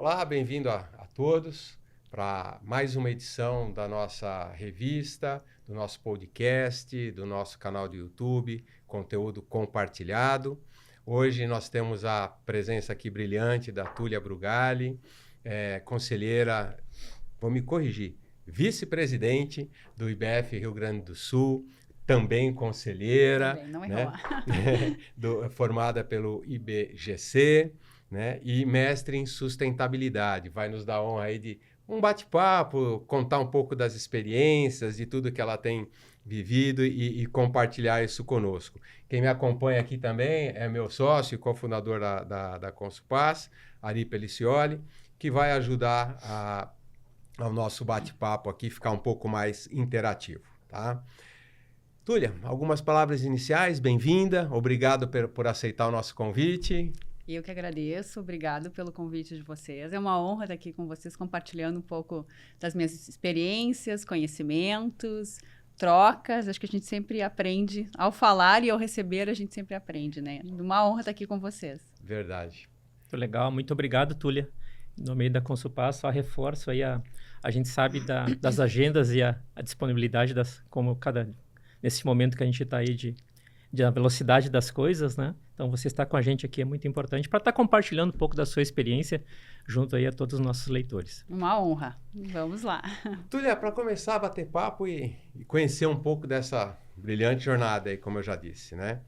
Olá, bem-vindo a todos para mais uma edição da nossa revista, do nosso podcast, do nosso canal do YouTube, conteúdo compartilhado. Hoje nós temos a presença aqui brilhante da Túlia Brugali, conselheira, vou me corrigir, vice-presidente do IBF Rio Grande do Sul, também conselheira, Também, não né? errou. Formada pelo IBGC, né? E mestre em sustentabilidade. Vai nos dar honra aí de um bate-papo, contar um pouco das experiências, de tudo que ela tem vivido e compartilhar isso conosco. Quem me acompanha aqui também é meu sócio e cofundador da Consupaz, Ari Pelicioli, que vai ajudar ao nosso bate-papo aqui ficar um pouco mais interativo, tá? Túlia, algumas palavras iniciais, bem-vinda, obrigado por aceitar o nosso convite. Eu que agradeço, obrigado pelo convite de vocês. É uma honra estar aqui com vocês, compartilhando um pouco das minhas experiências, conhecimentos, trocas. Acho que a gente sempre aprende, ao falar e ao receber, a gente sempre aprende, né? Uma honra estar aqui com vocês. Verdade. Muito legal, muito obrigado, Túlia. No meio da Consupaz, só reforço aí, a gente sabe das agendas e a disponibilidade, nesse momento que a gente está aí da velocidade das coisas, né? Então, você estar com a gente aqui é muito importante para estar compartilhando um pouco da sua experiência junto aí a todos os nossos leitores. Uma honra. Vamos lá. Túlia, para começar a bater papo e conhecer um pouco dessa brilhante jornada aí, como eu já disse, né?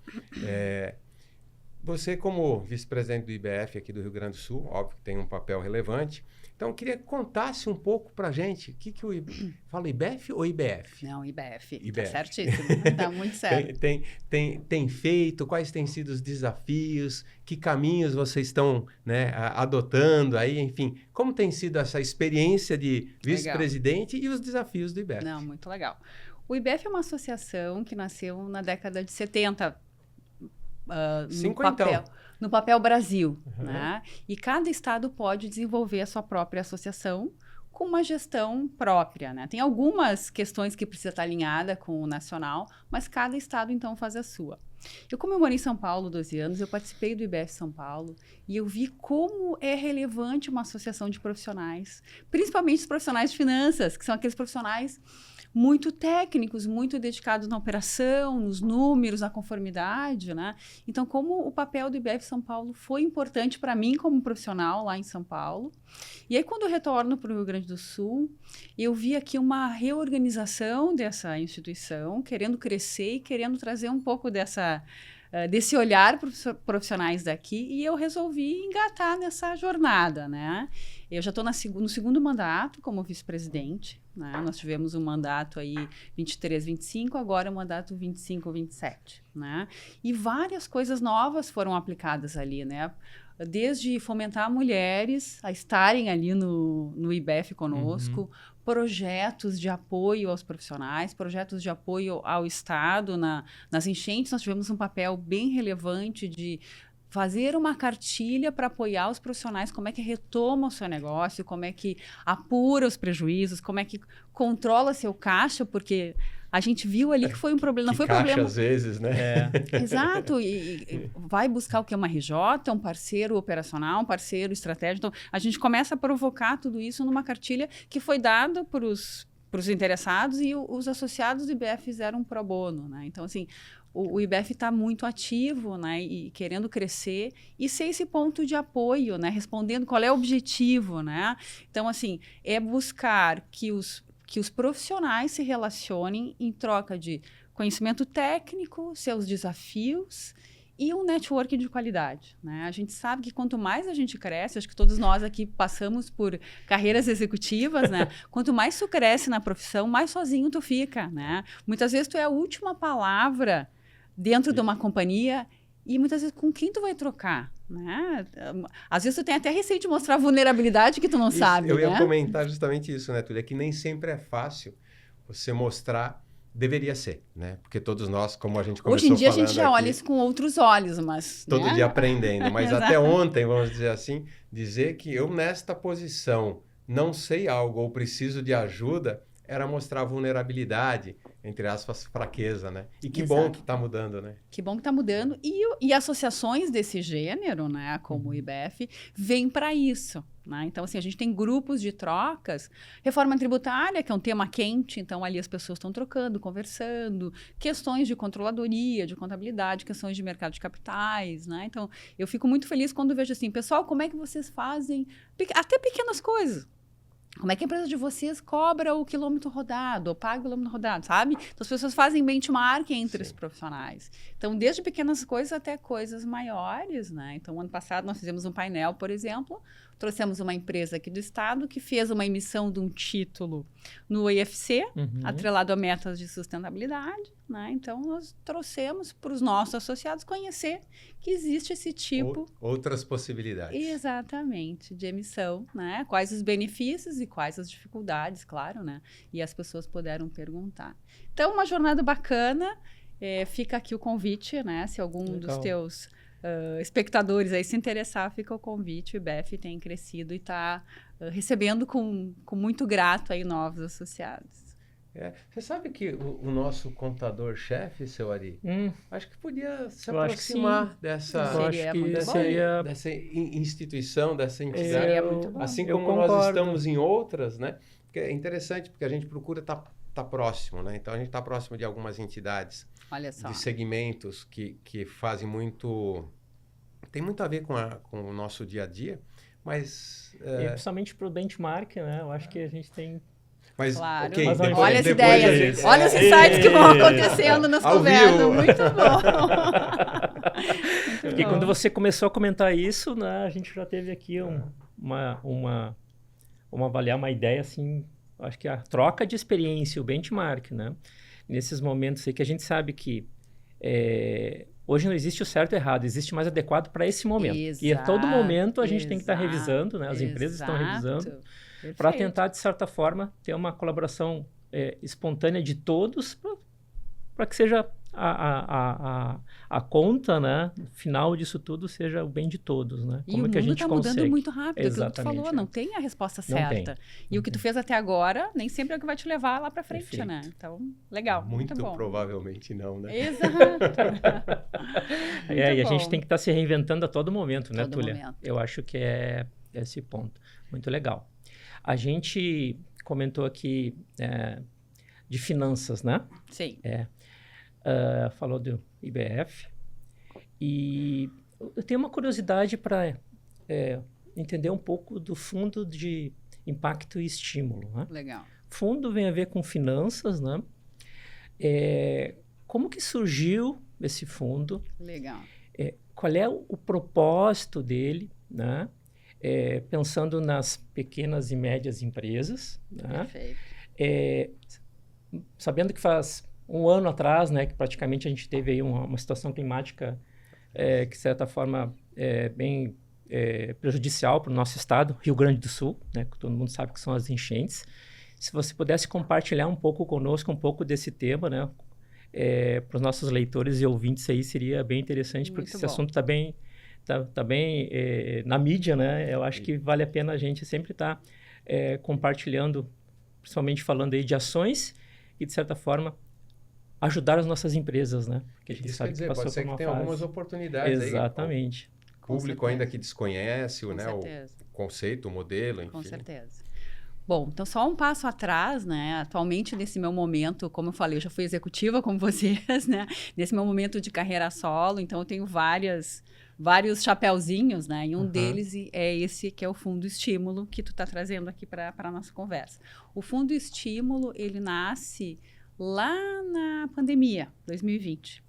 Você, como vice-presidente do IBF aqui do Rio Grande do Sul, óbvio que tem um papel relevante. Então, eu queria que contasse um pouco para a gente o que o IBF... Fala IBF ou IBF? Não, IBF. IBF. Tá certíssimo. Tá muito certo. Tem feito, quais têm sido os desafios, que caminhos vocês estão, né, adotando aí, enfim. Como tem sido essa experiência de vice-presidente e os desafios do IBF? Não, muito legal. O IBF é uma associação que nasceu na década de 70, no papel Brasil, né? E cada estado pode desenvolver a sua própria associação com uma gestão própria, né? Tem algumas questões que precisa estar alinhada com o nacional, mas cada estado, então, faz a sua. Eu, como eu morei em São Paulo 12 anos, eu participei do IBF São Paulo e eu vi como é relevante uma associação de profissionais, principalmente os profissionais de finanças, que são aqueles profissionais muito técnicos, muito dedicados na operação, nos números, na conformidade, né? Então, como o papel do IBF São Paulo foi importante para mim como profissional lá em São Paulo. E aí, quando eu retorno para o Rio Grande do Sul, eu vi aqui uma reorganização dessa instituição, querendo crescer e querendo trazer um pouco desse olhar para os profissionais daqui, e eu resolvi engatar nessa jornada, né? Eu já estou no segundo mandato como vice-presidente, né? Nós tivemos um mandato aí 23, 25, agora o mandato 25, 27, né? E várias coisas novas foram aplicadas ali, né? Desde fomentar mulheres a estarem ali no IBF conosco, projetos de apoio aos profissionais, projetos de apoio ao Estado. Nas enchentes, nós tivemos um papel bem relevante de fazer uma cartilha para apoiar os profissionais, como é que retoma o seu negócio, como é que apura os prejuízos, como é que controla seu caixa, porque a gente viu ali que foi um problema, não foi caixa, problema... às vezes, né? Exato, e vai buscar o que é uma RJ, um parceiro operacional, um parceiro estratégico. Então, a gente começa a provocar tudo isso numa cartilha que foi dada para os interessados e os associados do IBF fizeram um pro bono, né? Então, assim, o IBF está muito ativo, né, e querendo crescer e ser esse ponto de apoio, né, respondendo qual é o objetivo, né? Então, assim, é buscar que os profissionais se relacionem em troca de conhecimento técnico, seus desafios e um networking de qualidade, né? A gente sabe que quanto mais a gente cresce, acho que todos nós aqui passamos por carreiras executivas, né? Quanto mais tu cresce na profissão, mais sozinho tu fica, né? Muitas vezes tu é a última palavra dentro de uma companhia e muitas vezes com quem tu vai trocar, né? Às vezes tu tem até receio de mostrar vulnerabilidade que tu não sabe, eu ia né? comentar justamente isso, né, Túlia? Que nem sempre é fácil você mostrar, deveria ser, né? Porque todos nós, como a gente começou hoje em dia a falando gente já aqui, olha isso com outros olhos, mas... todo né? dia aprendendo, mas Exato. até ontem, vamos dizer assim, dizer que eu nesta posição não sei algo ou preciso de ajuda, era mostrar vulnerabilidade, entre aspas, fraqueza, né? E que Exato. bom que está mudando, né? Que bom que está mudando. E associações desse gênero, né, como o IBF, vêm para isso. Né? Então, assim, a gente tem grupos de trocas. Reforma tributária, que é um tema quente, então ali as pessoas estão trocando, conversando. Questões de controladoria, de contabilidade, questões de mercado de capitais. Né? Então, eu fico muito feliz quando vejo assim, pessoal, como é que vocês fazem até pequenas coisas? Como é que a empresa de vocês cobra o quilômetro rodado, ou paga o quilômetro rodado, sabe? Então, as pessoas fazem benchmark entre os profissionais. Então, desde pequenas coisas até coisas maiores, né? Então, ano passado, nós fizemos um painel, por exemplo, trouxemos uma empresa aqui do estado que fez uma emissão de um título no IFC, atrelado a metas de sustentabilidade, né? Então, nós trouxemos para os nossos associados conhecer que existe esse tipo... Outras possibilidades. Exatamente, de emissão, né? Quais os benefícios e quais as dificuldades, claro, né? E as pessoas puderam perguntar. Então, uma jornada bacana. Fica aqui o convite, né? Se algum dos teus espectadores aí se interessar, fica o convite. O IBF tem crescido e está recebendo com muito grato aí novos associados. Você sabe que o nosso contador-chefe, seu Ari, acho que podia se aproximar dessa instituição, dessa entidade. Seria muito bom. Assim como nós estamos em outras, né? Porque é interessante, porque a gente procura estar próximo, né? Então, a gente está próximo de algumas entidades. Olha só. De segmentos que fazem muito... Tem muito a ver com o nosso dia a dia, mas... E principalmente para o benchmark, né? Eu acho que a gente tem... Mas, claro. okay, Mas depois, olha as ideias, olha os insights que vão acontecendo nas conversas. Muito bom. Porque quando você começou a comentar isso, né, a gente já teve aqui vamos avaliar uma ideia assim, acho que a troca de experiência, o benchmark, né? Nesses momentos aí que a gente sabe que hoje não existe o certo e o errado, existe mais adequado para esse momento. Exato, e a todo momento a gente tem que estar revisando, né? As empresas estão revisando, para tentar, de certa forma, ter uma colaboração espontânea de todos, para que seja a conta, né, final disso tudo seja o bem de todos, né? Como é que a gente consegue? E o mundo está mudando muito rápido, aquilo que tu falou, não tem a resposta certa. E o que tu fez até agora, nem sempre é o que vai te levar lá para frente, Perfeito. Né? Então, legal, muito bom. Provavelmente não, né? Exato. E a gente tem que estar se reinventando a todo momento, né, Túlia? Eu acho que é esse ponto. Muito legal. A gente comentou aqui de finanças, né? Sim. Falou do IBF. E eu tenho uma curiosidade para entender um pouco do Fundo de Impacto e Estímulo. Né? Legal. Fundo vem a ver com finanças, né? Como que surgiu esse fundo? Legal. Qual é o propósito dele, né? Pensando nas pequenas e médias empresas. Né? Perfeito. Sabendo que faz um ano atrás, né, que praticamente a gente teve aí uma situação climática que, de certa forma, bem prejudicial para o nosso estado, Rio Grande do Sul, né, que todo mundo sabe que são as enchentes. Se você pudesse compartilhar um pouco conosco, um pouco desse tema, né, para os nossos leitores e ouvintes aí, seria bem interessante, porque esse assunto está bem, tá bem na mídia, né? Eu acho que vale a pena a gente sempre estar compartilhando, principalmente falando aí de ações e, de certa forma, ajudar as nossas empresas, né? Porque a gente sabe que passou pode ser que tem algumas oportunidades. Exatamente. Aí, o público ainda que desconhece o conceito, o modelo, enfim. Com certeza. Bom, então só um passo atrás, né? Atualmente, nesse meu momento, como eu falei, eu já fui executiva como vocês, né? Nesse meu momento de carreira solo, então eu tenho vários chapeuzinhos, né? E um deles é esse que é o Fundo Estímulo, que tu tá trazendo aqui para a nossa conversa. O Fundo Estímulo, ele nasce lá na pandemia, 2020.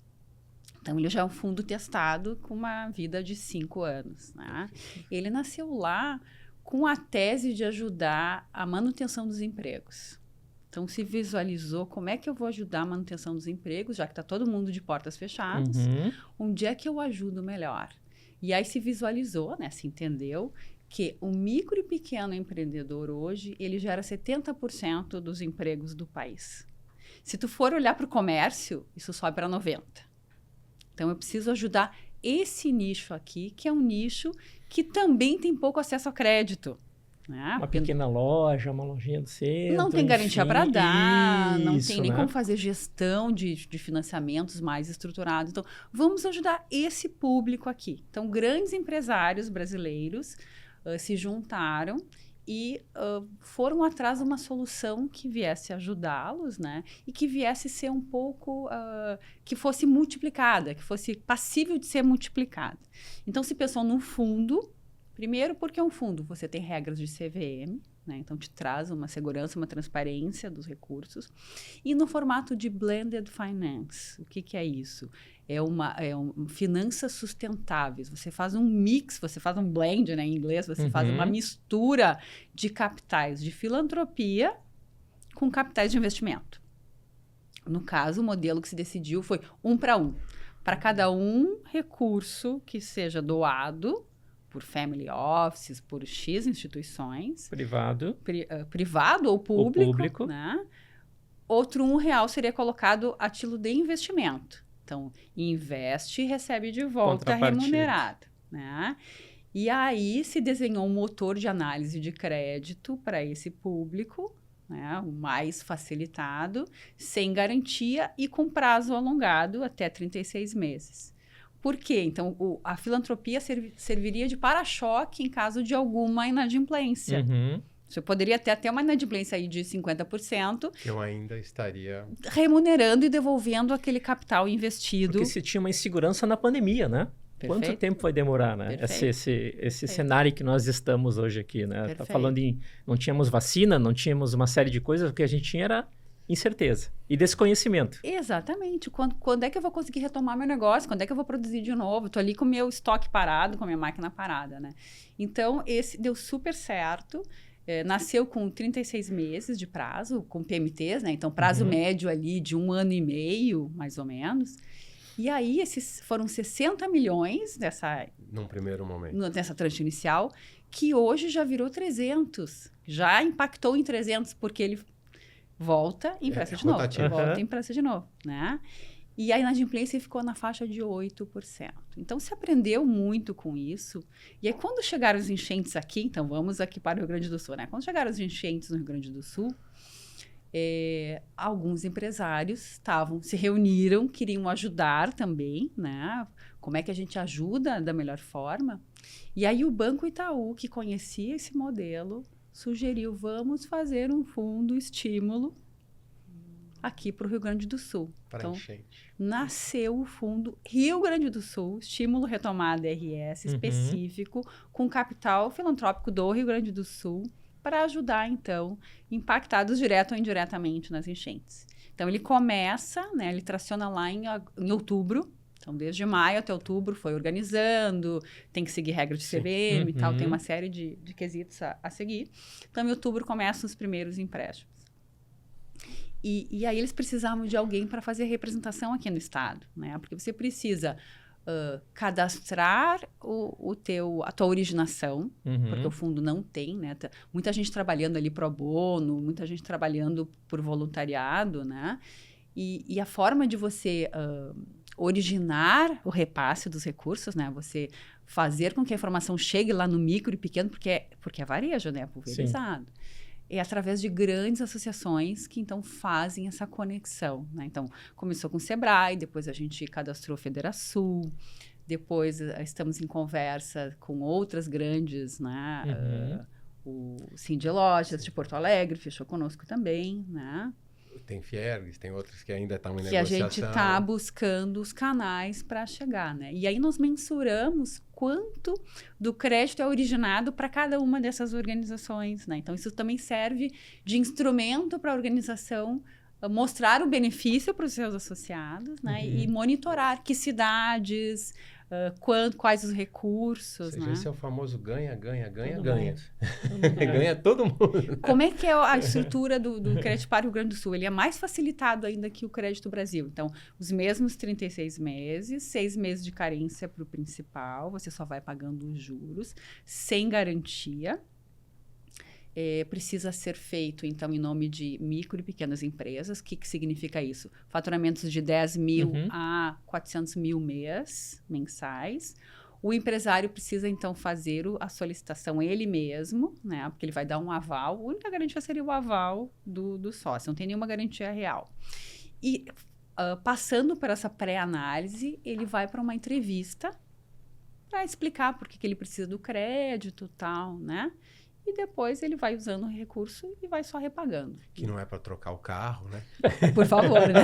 Então, ele já é um fundo testado com uma vida de 5 anos. Né? Ele nasceu lá com a tese de ajudar a manutenção dos empregos. Então, se visualizou como é que eu vou ajudar a manutenção dos empregos, já que está todo mundo de portas fechadas, onde é que eu ajudo melhor? E aí se visualizou, né, se entendeu, que o micro e pequeno empreendedor hoje, ele gera 70% dos empregos do país. Se tu for olhar para o comércio, isso sobe para 90%. Então, eu preciso ajudar esse nicho aqui, que é um nicho que também tem pouco acesso a crédito. Né? Uma pequena loja, uma lojinha do centro. Não tem garantia para dar, não Isso, tem nem né? como fazer gestão de financiamentos mais estruturados. Então, vamos ajudar esse público aqui. Então, grandes empresários brasileiros se juntaram e foram atrás de uma solução que viesse ajudá-los, né? E que viesse ser um pouco, que fosse multiplicada, que fosse passível de ser multiplicada. Então, se pensou num fundo, primeiro porque é um fundo, você tem regras de CVM, né? Então, te traz uma segurança, uma transparência dos recursos. E no formato de blended finance. O que é isso? É finanças sustentáveis. Você faz um mix, você faz um blend, né, em inglês, você faz uma mistura de capitais de filantropia com capitais de investimento. No caso, o modelo que se decidiu foi 1 para 1. Para cada recurso que seja doado por family offices, por X instituições. Privado. Privado ou público. Né? Outro R$1 seria colocado a título de investimento. Então, investe e recebe de volta remunerado. Né? E aí se desenhou um motor de análise de crédito para esse público, né? O mais facilitado, sem garantia e com prazo alongado até 36 meses. Por quê? Então, a filantropia serviria de para-choque em caso de alguma inadimplência. Você poderia ter até uma inadimplência aí de 50%. Eu ainda estaria remunerando e devolvendo aquele capital investido. Porque se tinha uma insegurança na pandemia, né? Perfeito. Quanto tempo vai demorar, né? Esse cenário que nós estamos hoje aqui, né? Tá falando não tínhamos vacina, não tínhamos uma série de coisas, o que a gente tinha era incerteza e desconhecimento. Exatamente. Quando é que eu vou conseguir retomar meu negócio? Quando é que eu vou produzir de novo? Estou ali com o meu estoque parado, com a minha máquina parada, né? Então, esse deu super certo. Nasceu com 36 meses de prazo, com PMTs, né? Então, prazo médio ali de 1 ano e meio, mais ou menos. E aí, esses foram 60 milhões num primeiro momento. Nessa tranche inicial, que hoje já virou 300. Já impactou em 300, porque ele volta e empresta de novo. Volta e empresta de novo, né? E a inadimplência ficou na faixa de 8%. Então, se aprendeu muito com isso. E aí, quando chegaram os enchentes aqui, então vamos aqui para o Rio Grande do Sul, né? Quando chegaram os enchentes no Rio Grande do Sul, alguns empresários se reuniram, queriam ajudar também, né? Como é que a gente ajuda da melhor forma? E aí, o Banco Itaú, que conhecia esse modelo, sugeriu, vamos fazer um fundo estímulo aqui para o Rio Grande do Sul. Então, nasceu o fundo Rio Grande do Sul, Estímulo Retomada RS, específico, com capital filantrópico do Rio Grande do Sul, para ajudar, então, impactados direto ou indiretamente nas enchentes. Então, ele começa, né, ele traciona lá em outubro. Então, desde maio até outubro foi organizando, tem que seguir regra de CVM e tal, tem uma série de quesitos a seguir. Então, em outubro começam os primeiros empréstimos. E aí eles precisavam de alguém para fazer a representação aqui no estado, né? Porque você precisa cadastrar a tua originação, porque o fundo não tem, né? Muita gente trabalhando ali pro bono, muita gente trabalhando por voluntariado, né? E a forma de você originar o repasse dos recursos, né? Você fazer com que a informação chegue lá no micro e pequeno, porque é varejo, né? Pulverizado. Sim. É através de grandes associações que, então, fazem essa conexão, né? Então, começou com o Sebrae, depois a gente cadastrou a Federação, depois estamos em conversa com outras grandes, né? O Cindy Lojas de Porto Alegre fechou conosco também, né? Tem Fiergs, tem outros que ainda estão em negociação. Que a gente está buscando os canais para chegar, né? E aí nós mensuramos quanto do crédito é originado para cada uma dessas organizações, né? Então, isso também serve de instrumento para a organização mostrar o benefício para os seus associados, né? E monitorar que cidades, quais os recursos. Ou seja, né? Esse é o famoso ganha. Ganha todo mundo. Como é que é a estrutura do crédito para o Rio Grande do Sul? Ele é mais facilitado ainda que o crédito Brasil. Então, os mesmos 36 meses, 6 meses de carência para o principal, você só vai pagando os juros, sem garantia. Precisa ser feito, então, em nome de micro e pequenas empresas. O que significa isso? Faturamentos de 10 mil a 400 mil mensais. O empresário precisa, então, fazer a solicitação ele mesmo, né? Porque ele vai dar um aval. A única garantia seria o aval do sócio, não tem nenhuma garantia real. E passando por essa pré-análise, ele vai para uma entrevista para explicar por que ele precisa do crédito e tal, né? E depois ele vai usando o recurso e vai só repagando. Que não é para trocar o carro, né? Por favor, né?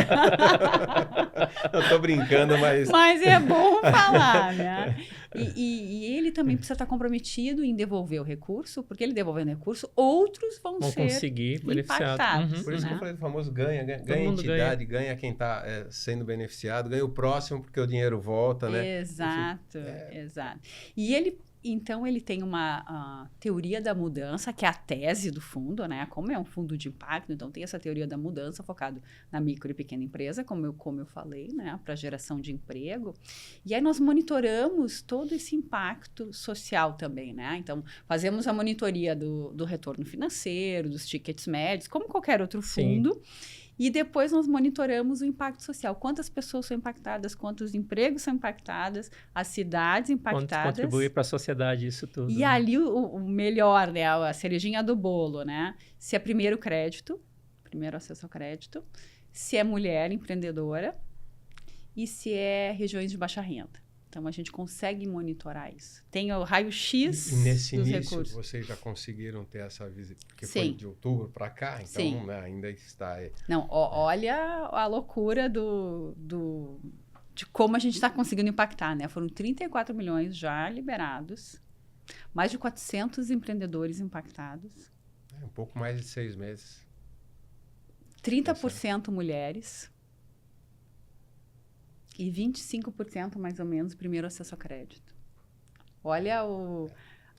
Eu tô brincando, mas... Mas é bom falar, né? E ele também precisa estar comprometido em devolver o recurso, porque ele devolvendo o recurso, outros vão ser conseguir beneficiar. impactados. Por isso que eu falei do famoso ganha a entidade, ganha quem está sendo beneficiado, ganha o próximo porque o dinheiro volta, né? Exato, exato. E ele... Então, ele tem uma teoria da mudança, que é a tese do fundo, né? Como é um fundo de impacto, então tem essa teoria da mudança focado na micro e pequena empresa, como eu falei, né? Para geração de emprego. E aí nós monitoramos todo esse impacto social também, né? Então, fazemos a monitoria do retorno financeiro, dos tickets médios, como qualquer outro fundo. Sim. E depois nós monitoramos o impacto social. Quantas pessoas são impactadas, quantos empregos são impactadas, as cidades impactadas. Quanto contribui para a sociedade isso tudo. E ali o melhor, né? A cerejinha do bolo, né? Se é primeiro crédito, primeiro acesso ao crédito, se é mulher empreendedora e se é regiões de baixa renda. Então, a gente consegue monitorar isso. Tem o raio-x e nesse dos início, recursos. vocês já conseguiram ter essa visita? Porque Sim. foi de outubro para cá, então né, ainda está... Não, olha a loucura de como a gente está conseguindo impactar, né? Foram 34 milhões já liberados, mais de 400 empreendedores impactados. Um pouco mais de 6 meses. 30% mulheres. E 25% mais ou menos primeiro acesso a crédito. Olha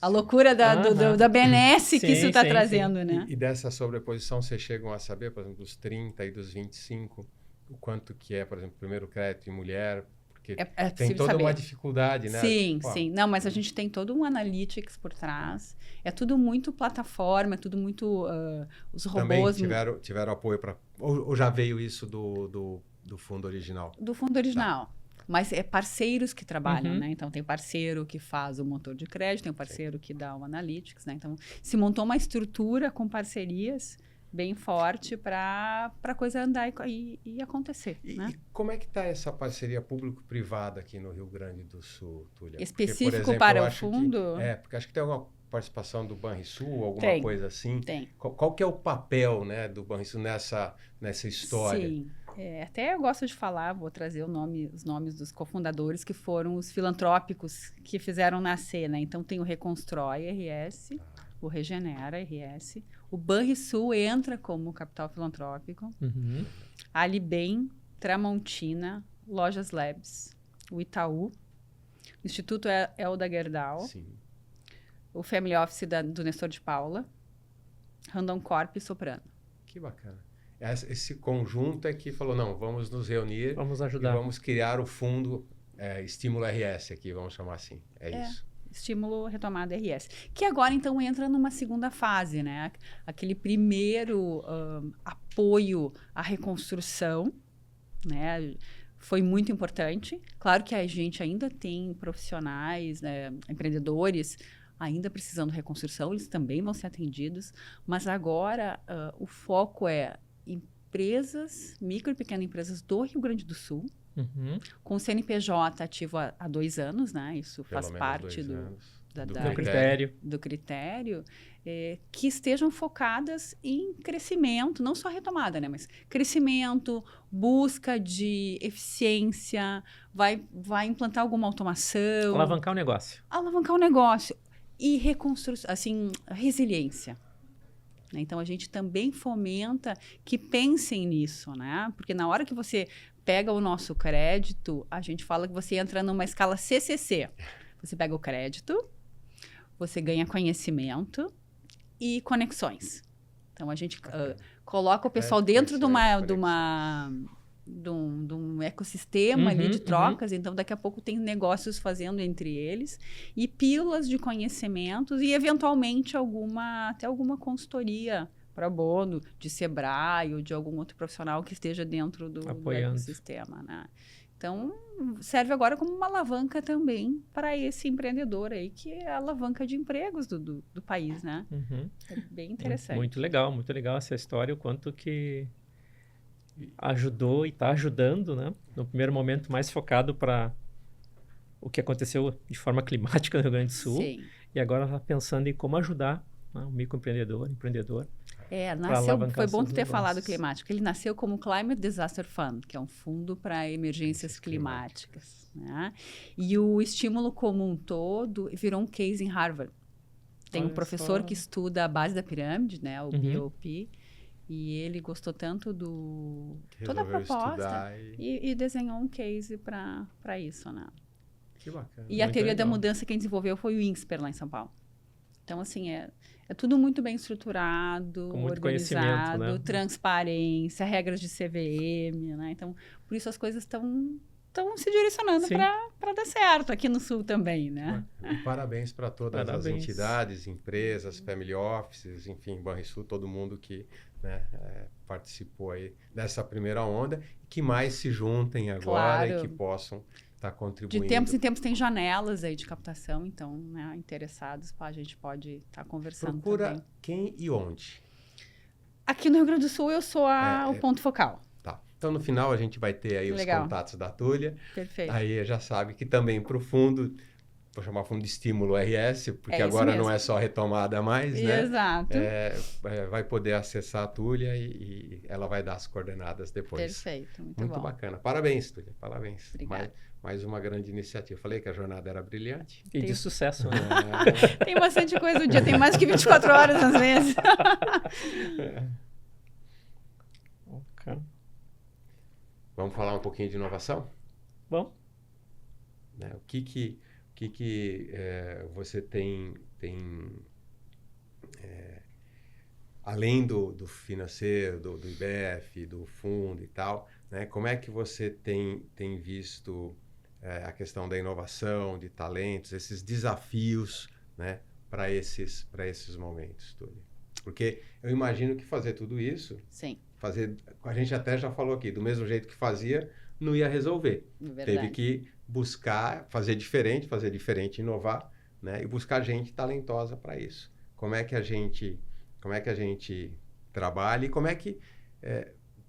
a loucura da benesse que isso está trazendo, né? E dessa sobreposição, vocês chegam a saber, por exemplo, dos 30 e dos 25, o quanto que é, por exemplo, primeiro crédito em mulher? Porque tem toda uma dificuldade, né? Sim, sim. Não, mas a gente tem todo um analytics por trás. É tudo muito plataforma, é tudo muito... os robôs... Também tiveram apoio para... Ou já veio isso do fundo original? Do fundo original. Tá. Mas é parceiros que trabalham, né? Então, tem parceiro que faz o motor de crédito, tem parceiro que dá o analytics, né? Então, se montou uma estrutura com parcerias bem forte para a coisa andar e acontecer, né? E como é que está essa parceria público-privada aqui no Rio Grande do Sul, Túlia? Específico porque, por exemplo, para o fundo? Porque acho que tem alguma participação do Banrisul, alguma coisa assim. Tem. Qual que é o papel, né, do Banrisul nessa história? Sim. Até eu gosto de falar, vou trazer os nomes dos cofundadores, que foram os filantrópicos que fizeram nascer, né? Então, tem o Reconstrói RS, o Regenera RS, o Banrisul entra como capital filantrópico, a Alibem, Tramontina, Lojas Labs, o Itaú, o Instituto Elda Gerdau, Sim. o Family Office do Nestor de Paula, Randon Corp e Soprano. Que bacana. Esse conjunto é que falou, não, vamos nos reunir, vamos ajudar. E vamos criar o fundo Estímulo RS aqui, vamos chamar assim. Isso. Estímulo Retomada RS. Que agora, então, entra numa segunda fase, né? Aquele primeiro apoio à reconstrução, né? Foi muito importante. Claro que a gente ainda tem profissionais, né, empreendedores, ainda precisando de reconstrução, eles também vão ser atendidos. Mas agora, o foco é empresas, micro e pequenas empresas do Rio Grande do Sul, com o CNPJ ativo há 2 anos, né? Isso faz parte do critério, que estejam focadas em crescimento, não só retomada, né? Mas crescimento, busca de eficiência, vai implantar alguma automação. Alavancar o negócio. E reconstrução, assim, resiliência. Então, a gente também fomenta que pensem nisso, né? Porque na hora que você pega o nosso crédito, a gente fala que você entra numa escala CCC. Você pega o crédito, você ganha conhecimento e conexões. Então, a gente coloca o pessoal dentro de um ecossistema ali de trocas. Então, daqui a pouco tem negócios fazendo entre eles e pílulas de conhecimentos e, eventualmente, até alguma consultoria pro bono de Sebrae ou de algum outro profissional que esteja dentro do ecossistema, né? Então, serve agora como uma alavanca também para esse empreendedor aí, que é a alavanca de empregos do país, né? Uhum. É bem interessante. Muito legal essa história, o quanto que ajudou e está ajudando, né? No primeiro momento mais focado para o que aconteceu de forma climática no Rio Grande do Sul. Sim. E agora está pensando em como ajudar, né, o microempreendedor, empreendedor. Foi bom tu ter falado climático. Ele nasceu como Climate Disaster Fund, que é um fundo para emergências climáticas, né? E o estímulo como um todo virou um case em Harvard. Tem um professor que estuda a base da pirâmide, né? O BOP. E ele gostou tanto toda a proposta e desenhou um case para isso, né? Que bacana. E a teoria da mudança quem desenvolveu foi o INSPER lá em São Paulo. Então, assim, é tudo muito bem estruturado, com muito organizado, né? Transparência, regras de CVM, né? Então, por isso as coisas estão se direcionando para dar certo aqui no Sul também, né? E parabéns para todas as entidades, empresas, family offices, enfim, Banrisul, todo mundo que, né, participou aí dessa primeira onda, que mais se juntem agora e que possam estar contribuindo. De tempos em tempos tem janelas aí de captação, então, né, interessados, a gente pode estar conversando Procura também. Quem e onde? Aqui no Rio Grande do Sul eu sou o ponto focal. Tá. Então, no final, a gente vai ter aí os contatos da Túlia. Perfeito. Aí já sabe que também para o fundo, vou chamar fundo de estímulo RS, porque agora mesmo. não é só retomada mais, né? Exato. Vai poder acessar a Túlia e ela vai dar as coordenadas depois. Perfeito, muito bom. Muito bacana. Parabéns, Túlia, parabéns. Obrigada. Mais uma grande iniciativa. Falei que a jornada era brilhante. E de sucesso, né? Tem bastante coisa no dia, tem mais que 24 horas às vezes. Okay. Vamos falar um pouquinho de inovação? Bom. Né? O que você tem além do financeiro, do IBEF, do fundo e tal, né? Como é que você tem visto a questão da inovação, de talentos, esses desafios, né, para esses momentos, Túlia? Porque eu imagino que fazer tudo isso, sim, a gente até já falou aqui, do mesmo jeito que fazia, não ia resolver. Verdade. Teve que buscar fazer diferente, inovar, né, e buscar gente talentosa para isso. Como é que a gente trabalha e como é que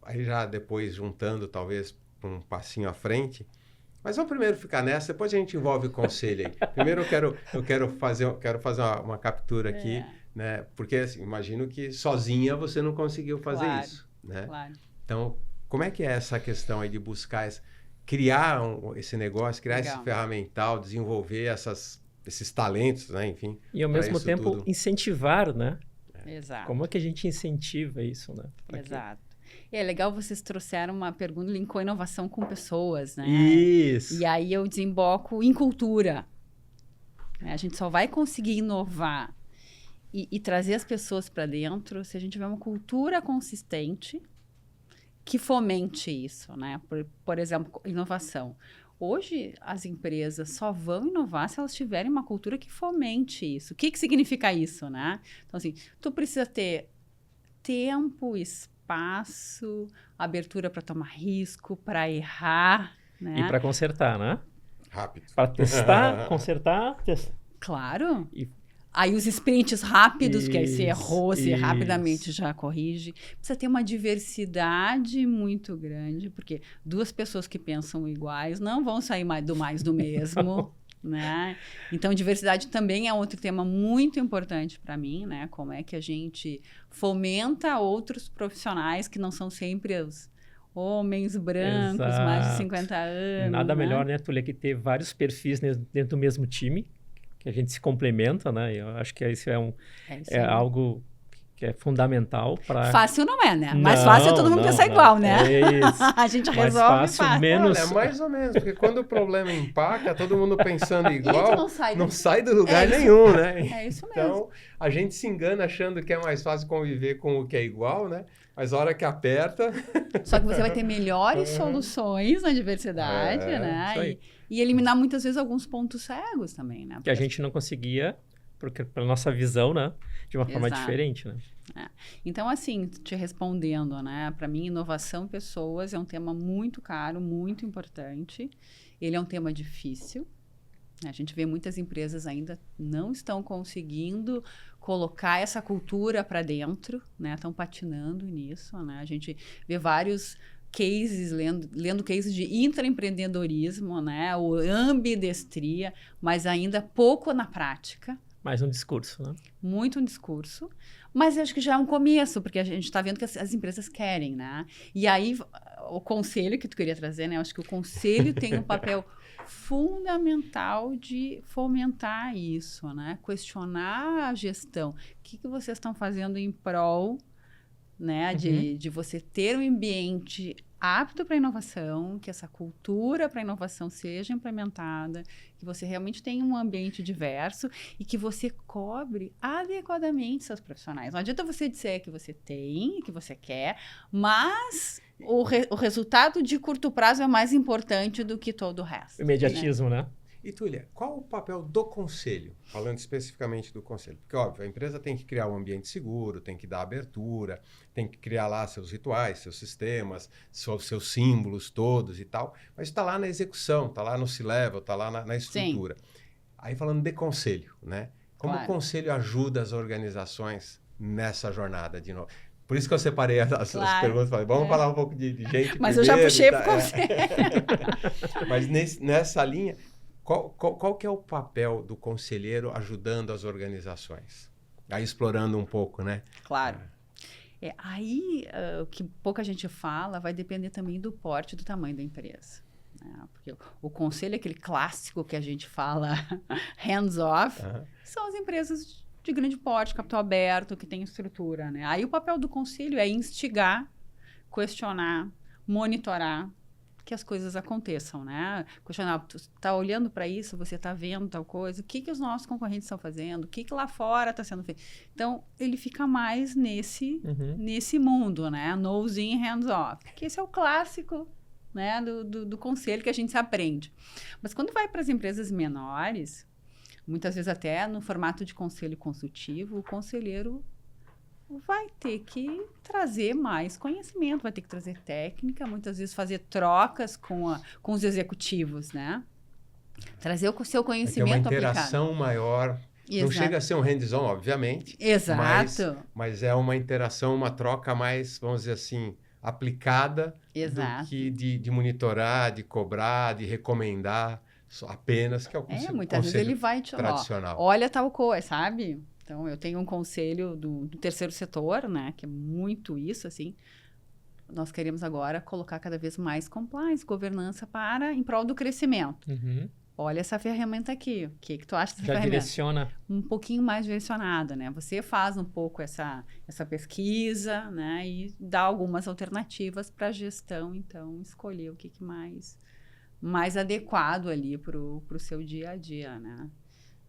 aí já depois juntando talvez um passinho à frente. Mas vamos primeiro ficar nessa, depois a gente envolve o conselho aí. Primeiro eu quero fazer uma captura aqui, né? Porque assim, imagino que sozinha você não conseguiu fazer isso, né? Claro. Então, como é que é essa questão aí de buscar criar esse negócio, criar esse ferramental, desenvolver esses talentos, né? Enfim. E ao mesmo tempo tudo. Incentivar, né? Exato. Como é que a gente incentiva isso, né? Exato. E é legal, vocês trouxeram uma pergunta, linkou inovação com pessoas, né? Isso. E aí eu desemboco em cultura. A gente só vai conseguir inovar e trazer as pessoas para dentro se a gente tiver uma cultura consistente que fomente isso, né? Por exemplo, inovação. Hoje, as empresas só vão inovar se elas tiverem uma cultura que fomente isso. O que significa isso, né? Então, assim, tu precisa ter tempo, espaço, abertura para tomar risco, para errar, né? E para consertar, né? Rápido. Para testar, consertar, testar. Claro. Aí os sprints rápidos, que aí você errou, você isso. rapidamente já corrige. Precisa ter uma diversidade muito grande, porque duas pessoas que pensam iguais não vão sair mais do mesmo, né? Então, diversidade também é outro tema muito importante para mim, né? Como é que a gente fomenta outros profissionais que não são sempre os homens brancos, Exato. mais de 50 anos. Nada né? melhor, né, Túlia, que ter vários perfis dentro do mesmo time, que a gente se complementa, né? Eu acho que isso é algo que é fundamental para... Fácil não é, né? Mais fácil é todo mundo pensar igual, né? É isso. A gente Mais resolve fácil, menos... Olha, mais ou menos, porque quando o problema empaca, todo mundo pensando igual, não sai do lugar nenhum, né? É isso mesmo. Então, a gente se engana achando que é mais fácil conviver com o que é igual, né? Mas a hora que aperta... Só que você vai ter melhores soluções na diversidade, né? Isso aí. E eliminar muitas vezes alguns pontos cegos também, né? Que a gente não conseguia, porque pela nossa visão, né? De uma forma Exato. diferente, né? Então, assim, te respondendo, né? Para mim, inovação e pessoas é um tema muito caro, muito importante. Ele é um tema difícil. A gente vê muitas empresas ainda não estão conseguindo colocar essa cultura para dentro, né? Estão patinando nisso, né? A gente vê vários cases, lendo cases de intraempreendedorismo, né? O ambidestria, mas ainda pouco na prática. Mais um discurso, né? Muito um discurso, mas eu acho que já é um começo, porque a gente está vendo que as empresas querem, né? E aí, o conselho que tu queria trazer, né? Eu acho que o conselho tem um papel fundamental de fomentar isso, né? Questionar a gestão. O que vocês estão fazendo em prol, né? De você ter um ambiente apto para inovação, que essa cultura para inovação seja implementada, que você realmente tenha um ambiente diverso e que você cobre adequadamente seus profissionais. Não adianta você dizer que você tem, que você quer, mas o resultado de curto prazo é mais importante do que todo o resto. O imediatismo, né? E, Túlia, qual o papel do conselho, falando especificamente do conselho? Porque, óbvio, a empresa tem que criar um ambiente seguro, tem que dar abertura, tem que criar lá seus rituais, seus sistemas, seus símbolos todos e tal, mas está lá na execução, está lá no C-Level, está lá na estrutura. Sim. Aí, falando de conselho, né? Como o conselho ajuda as organizações nessa jornada de novo? Por isso que eu separei as perguntas, falei, vamos falar um pouco de gente mas primeiro, eu já puxei para o conselho. Mas nessa linha... Qual que é o papel do conselheiro ajudando as organizações? Aí explorando um pouco, né? Claro. Aí, o que pouca gente fala vai depender também do porte e do tamanho da empresa. Né? Porque o conselho, aquele clássico que a gente fala hands-off, são as empresas de grande porte, capital aberto, que tem estrutura. Né? Aí o papel do conselho é instigar, questionar, monitorar, que as coisas aconteçam, né? Questionar, tu está olhando para isso, você está vendo tal coisa, o que os nossos concorrentes estão fazendo, o que lá fora está sendo feito. Então, ele fica mais nesse mundo, né? Nose in, hands off. Que esse é o clássico, né? do conselho que a gente se aprende. Mas quando vai para as empresas menores, muitas vezes até no formato de conselho consultivo, o conselheiro vai ter que trazer mais conhecimento, vai ter que trazer técnica, muitas vezes fazer trocas com os executivos, né? Trazer o seu conhecimento aplicado. É uma interação maior. Exato. Não chega a ser um hands-on, obviamente. Exato. Mas é uma interação, uma troca mais, vamos dizer assim, aplicada. Exato. Do que de monitorar, de cobrar, de recomendar apenas, que é o conselho, muitas vezes ele vai te tradicional. Olha tal coisa, sabe? Então, eu tenho um conselho do terceiro setor, né? Que é muito isso, assim. Nós queremos agora colocar cada vez mais compliance, governança em prol do crescimento. Olha essa ferramenta aqui. O que tu acha dessa ferramenta? Já direciona. Um pouquinho mais direcionada, né? Você faz um pouco essa pesquisa, né? E dá algumas alternativas para a gestão, então, escolher o que mais adequado ali para o seu dia a dia, né?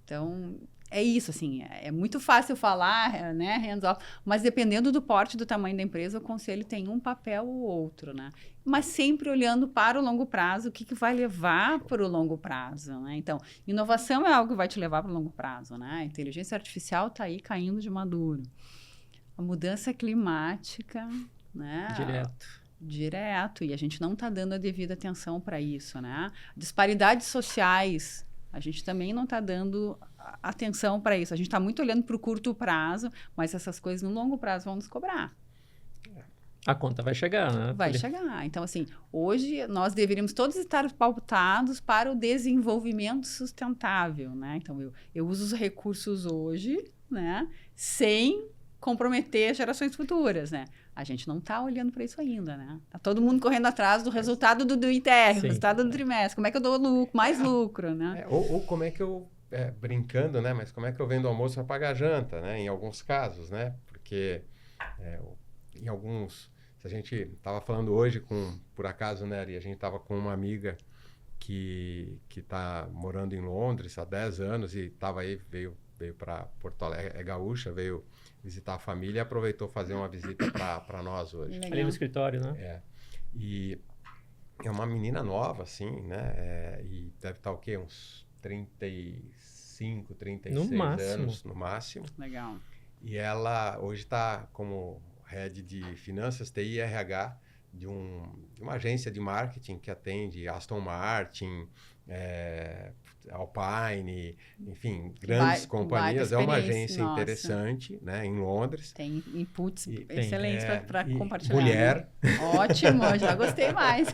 Então, é isso, assim, é muito fácil falar, né, hands-off, mas dependendo do porte e do tamanho da empresa, o conselho tem um papel ou outro, né? Mas sempre olhando para o longo prazo, o que vai levar para o longo prazo, né? Então, inovação é algo que vai te levar para o longo prazo, né? A inteligência artificial está aí caindo de maduro. A mudança climática, né? Direto, e a gente não está dando a devida atenção para isso, né? Disparidades sociais, a gente também não está dando atenção para isso. A gente está muito olhando para o curto prazo, mas essas coisas no longo prazo vão nos cobrar. A conta vai chegar, né? Vai chegar. Então, assim, hoje nós deveríamos todos estar pautados para o desenvolvimento sustentável, né? Então, eu uso os recursos hoje, né? Sem comprometer gerações futuras, né? A gente não está olhando para isso ainda, né? Tá todo mundo correndo atrás do resultado do ITR, resultado do trimestre. Como é que eu dou mais lucro, né? Ou como é que eu, brincando, né? Mas como é que eu vendo almoço para pagar janta, né? Em alguns casos, né? Porque em alguns... A gente estava falando hoje por acaso, né, Ari? A gente estava com uma amiga que está morando em Londres há 10 anos e estava aí, veio para Porto Alegre, é gaúcha, veio visitar a família e aproveitou fazer uma visita para nós hoje. Ali no escritório, né? E é uma menina nova, assim, né? E deve estar o quê? Uns 35, 36 anos no máximo. Legal. E ela hoje está como head de finanças, TI e RH de uma agência de marketing que atende Aston Martin, Alpine, enfim, grandes companhias. É uma agência interessante, né, em Londres. Tem inputs excelentes para compartilhar. Mulher. Ótimo, já gostei mais.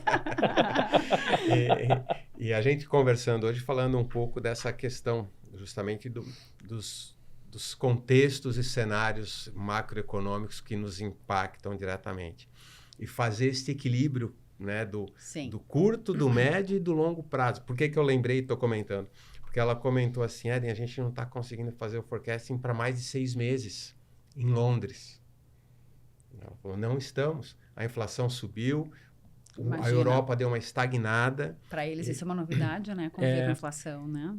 E a gente conversando hoje, falando um pouco dessa questão justamente dos contextos e cenários macroeconômicos que nos impactam diretamente. E fazer esse equilíbrio, né, do curto, do médio e do longo prazo. Por que eu lembrei e estou comentando? Porque ela comentou assim, Eden, a gente não está conseguindo fazer o forecasting para mais de 6 meses em Londres. Ela falou, não estamos. A inflação subiu, a Europa deu uma estagnada. Para eles isso é uma novidade, né? Conviver com a inflação, né?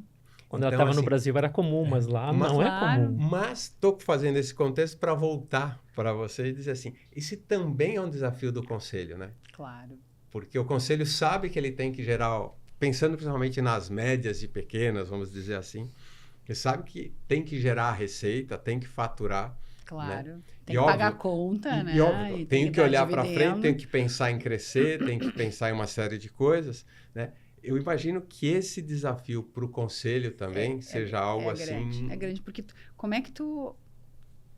Quando ela estava no Brasil era comum, mas lá não é comum. Mas estou fazendo esse contexto para voltar para você e dizer assim, esse também é um desafio do Conselho, né? Claro. Porque o Conselho sabe que ele tem que gerar, pensando principalmente nas médias e pequenas, vamos dizer assim, ele sabe que tem que gerar receita, tem que faturar. Claro. Né? Tem que pagar a conta, né? E óbvio, tenho que olhar para frente, tenho que pensar em crescer, tenho que pensar em uma série de coisas, né? Eu imagino que esse desafio para o Conselho também seja algo assim... É grande, porque como é que tu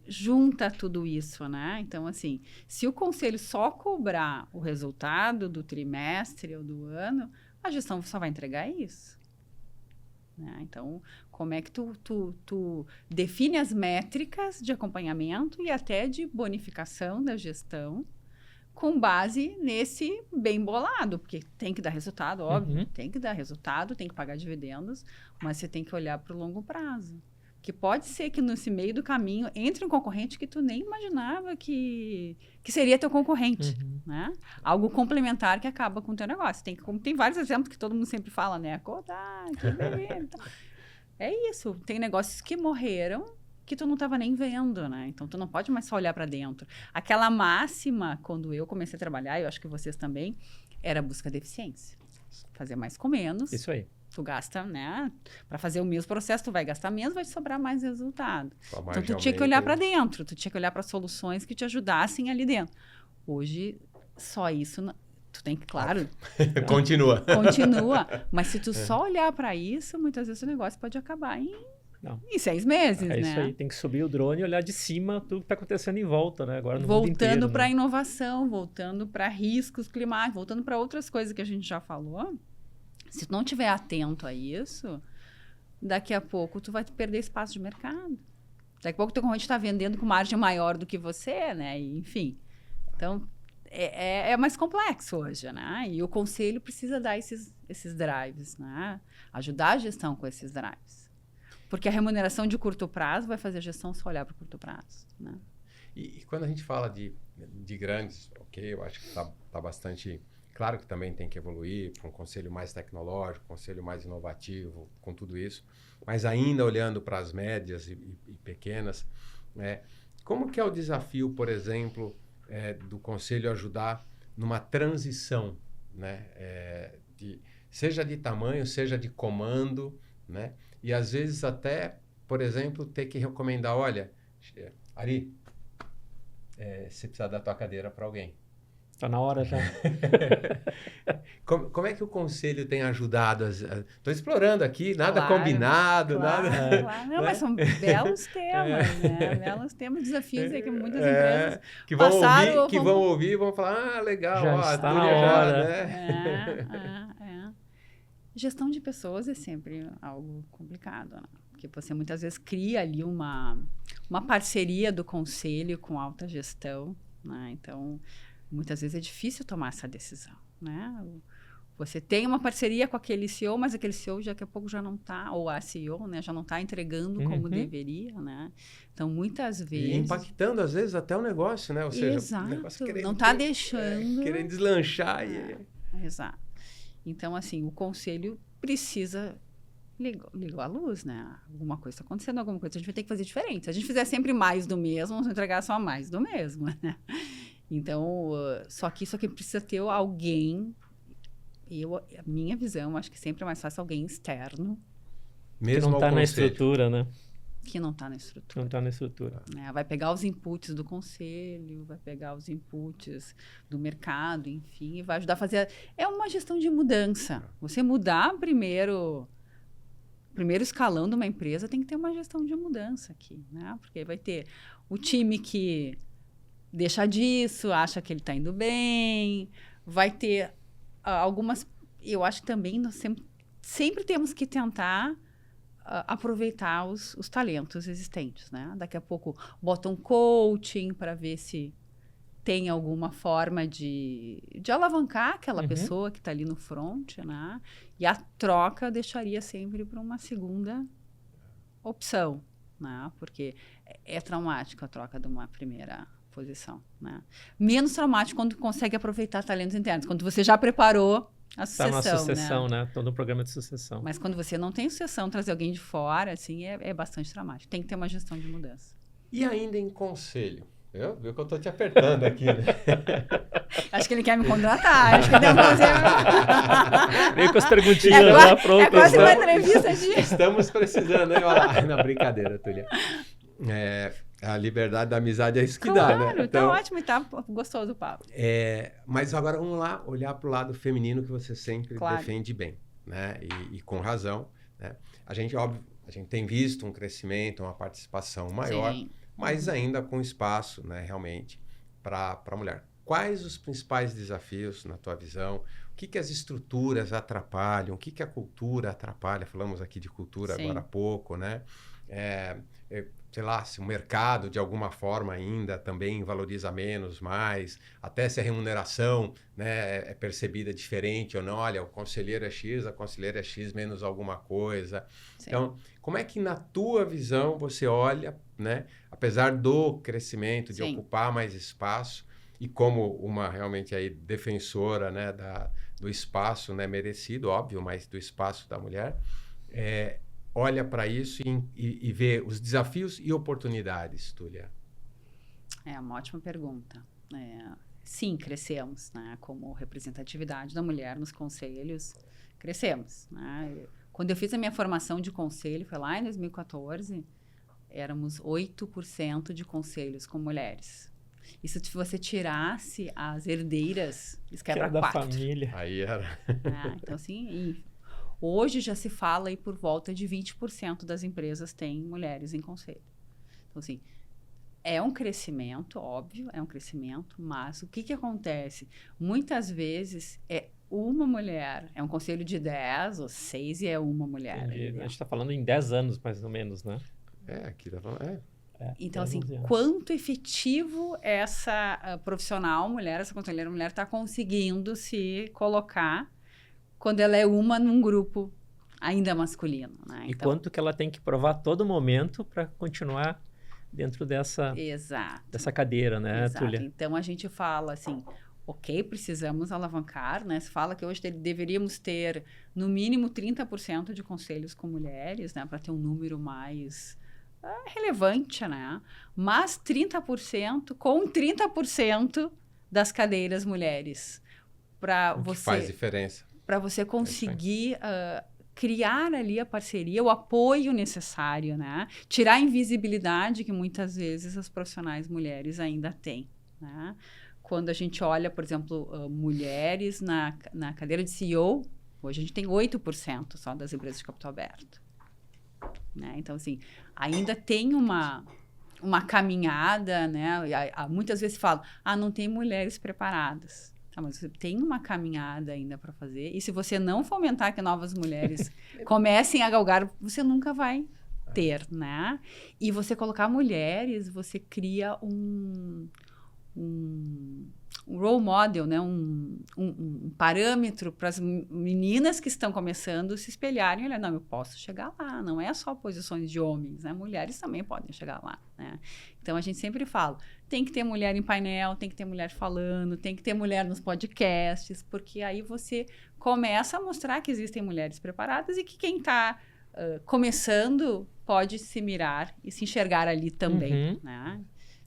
junta tudo isso, né? Então, assim, se o Conselho só cobrar o resultado do trimestre ou do ano, a gestão só vai entregar isso. Né? Então, como é que tu define as métricas de acompanhamento e até de bonificação da gestão com base nesse bem bolado, porque tem que dar resultado, óbvio, tem que dar resultado, tem que pagar dividendos, mas você tem que olhar para o longo prazo. Que pode ser que nesse meio do caminho entre um concorrente que tu nem imaginava que seria teu concorrente, né? Algo complementar que acaba com o teu negócio. Tem vários exemplos que todo mundo sempre fala, né? Kodak, IBM, é isso, tem negócios que morreram que tu não estava nem vendo, né? Então, tu não pode mais só olhar para dentro. Aquela máxima, quando eu comecei a trabalhar, eu acho que vocês também, era busca de eficiência. Fazer mais com menos. Isso aí. Tu gasta, né? Para fazer o mesmo processo, tu vai gastar menos, vai te sobrar mais resultado. Então, tu tinha que olhar para dentro, tu tinha que olhar para soluções que te ajudassem ali dentro. Hoje, só isso... Tu tem que, claro... Continua. Mas se tu só olhar para isso, muitas vezes o negócio pode acabar em 6 meses, né? É isso aí, tem que subir o drone e olhar de cima tudo que está acontecendo em volta, né? Agora no voltando mundo inteiro, para né? inovação, voltando para riscos climáticos, voltando para outras coisas que a gente já falou. Se tu não estiver atento a isso, daqui a pouco tu vai perder espaço de mercado. Daqui a pouco teu concorrente está vendendo com margem maior do que você, né? E, enfim, então é mais complexo hoje, né? E o Conselho precisa dar esses drives, né? Ajudar a gestão com esses drives. Porque a remuneração de curto prazo vai fazer a gestão só olhar para o curto prazo, né? E quando a gente fala de grandes, eu acho que está bastante... Claro que também tem que evoluir para um conselho mais tecnológico, um conselho mais inovativo, com tudo isso. Mas ainda olhando para as médias e pequenas, né? Como que é o desafio, por exemplo, do conselho ajudar numa transição, né? Seja de tamanho, seja de comando, né? E às vezes até, por exemplo, ter que recomendar, olha, Ari, você precisa dar tua cadeira para alguém. Está na hora já. Como é que o Conselho tem ajudado? Estou explorando aqui, nada claro, combinado, claro, nada... Claro. Não, mas são belos temas, né? Belos temas, desafios aí que muitas empresas passaram... Que vão ouvir e vão falar, legal, já está na hora. Né? Gestão de pessoas é sempre algo complicado, né? Porque você muitas vezes cria ali uma parceria do Conselho com alta gestão, né? Então... Muitas vezes é difícil tomar essa decisão, né? Você tem uma parceria com aquele CEO, mas aquele CEO daqui a pouco já não está, ou a CEO, né, já não está entregando como deveria, né? Então, muitas vezes... E impactando, às vezes, até o negócio, né? Ou seja, exato, o negócio não está deixando... querendo deslanchar. Exato. Então, assim, o Conselho precisa... Ligou a luz, né? Alguma coisa está acontecendo, alguma coisa a gente vai ter que fazer diferente. Se a gente fizer sempre mais do mesmo, vamos entregar só mais do mesmo, né? Então, só que isso aqui precisa ter alguém, a minha visão, acho que sempre é mais fácil alguém externo. Mesmo que não está na estrutura, né? que não está na estrutura. Não está na estrutura. Né? Vai pegar os inputs do conselho, vai pegar os inputs do mercado, enfim, e vai ajudar a fazer... É uma gestão de mudança. Você mudar primeiro escalão de uma empresa, tem que ter uma gestão de mudança aqui, né? Porque vai ter o time que deixa disso, acha que ele está indo bem, vai ter algumas... Eu acho que também nós sempre temos que tentar aproveitar os talentos existentes, né? Daqui a pouco bota um coaching para ver se tem alguma forma de alavancar aquela pessoa que está ali no front, né? E a troca deixaria sempre para uma segunda opção, né? Porque é traumático a troca de uma primeira posição, né? Menos traumático quando consegue aproveitar talentos internos, quando você já preparou a sucessão, tá na sucessão, né? Todo um programa de sucessão. Mas quando você não tem sucessão, trazer alguém de fora, assim, é bastante traumático. Tem que ter uma gestão de mudança. E ainda em conselho? Viu que eu tô te apertando aqui, né? Acho que ele quer me contratar. Acho que tem um conselho. Vem com as perguntinhas lá prontas. É quase uma entrevista de... Estamos precisando, hein? Olha lá. Não, brincadeira, Túlia. A liberdade da amizade é isso que dá, né? Claro, Então, tá ótimo e tá gostoso o papo. Mas agora vamos lá olhar para o lado feminino que você sempre Claro. defende bem, né? E com razão, né? A gente tem visto um crescimento, uma participação maior, Sim. mas ainda com espaço, né, realmente, para a mulher. Quais os principais desafios, na tua visão? O que as estruturas atrapalham? O que a cultura atrapalha? Falamos aqui de cultura Sim. agora há pouco, né? Sei lá, se o mercado, de alguma forma, ainda também valoriza menos, mais, até se a remuneração, né, é percebida diferente ou não. Olha, o conselheiro é X, a conselheira é X menos alguma coisa. Sim. Então, como é que na tua visão você olha, né, apesar do crescimento, de Sim. ocupar mais espaço, e como uma realmente aí defensora, né, do espaço, né, merecido, óbvio, mas do espaço da mulher, olha para isso e vê os desafios e oportunidades, Túlia? É uma ótima pergunta. Sim, crescemos, né? Como representatividade da mulher nos conselhos, crescemos, né? Quando eu fiz a minha formação de conselho, foi lá em 2014, éramos 8% de conselhos com mulheres. E se você tirasse as herdeiras, isso Que quebra era da 4. família. Aí era... Então, assim, hoje já se fala aí por volta de 20% das empresas têm mulheres em conselho. Então, assim, é um crescimento, óbvio, é um crescimento, mas o que acontece? Muitas vezes é uma mulher, é um conselho de 10 ou 6 e é uma mulher. Entendi. A gente está falando em 10 anos, mais ou menos, né? Aqui tá falando... Então, 10, assim, 11 anos. quanto efetivo essa profissional mulher, essa conselheira mulher está conseguindo se colocar quando ela é uma num grupo ainda masculino, né? E Então, quanto que ela tem que provar a todo momento para continuar dentro dessa cadeira, né, exato. Túlia? Então, a gente fala assim, ok, precisamos alavancar, né? Se fala que hoje deveríamos ter, no mínimo, 30% de conselhos com mulheres, né? Para ter um número mais relevante, né? Mas 30% com 30% das cadeiras mulheres. Que faz diferença. Para você conseguir criar ali a parceria, o apoio necessário, né? Tirar a invisibilidade que muitas vezes as profissionais mulheres ainda têm, né? Quando a gente olha, por exemplo, mulheres na cadeira de CEO, hoje a gente tem 8% só das empresas de capital aberto, né? Então, assim, ainda tem uma caminhada, né? Muitas vezes falam, não tem mulheres preparadas. Mas você tem uma caminhada ainda para fazer. E se você não fomentar que novas mulheres comecem a galgar, você nunca vai ter, né? E você colocar mulheres, você cria um role model, né? um parâmetro para as meninas que estão começando se espelharem. Olha, não, eu posso chegar lá. Não é só posições de homens, né? Mulheres também podem chegar lá, né? Então, a gente sempre fala, tem que ter mulher em painel, tem que ter mulher falando, tem que ter mulher nos podcasts, porque aí você começa a mostrar que existem mulheres preparadas e que quem está começando pode se mirar e se enxergar ali também, né?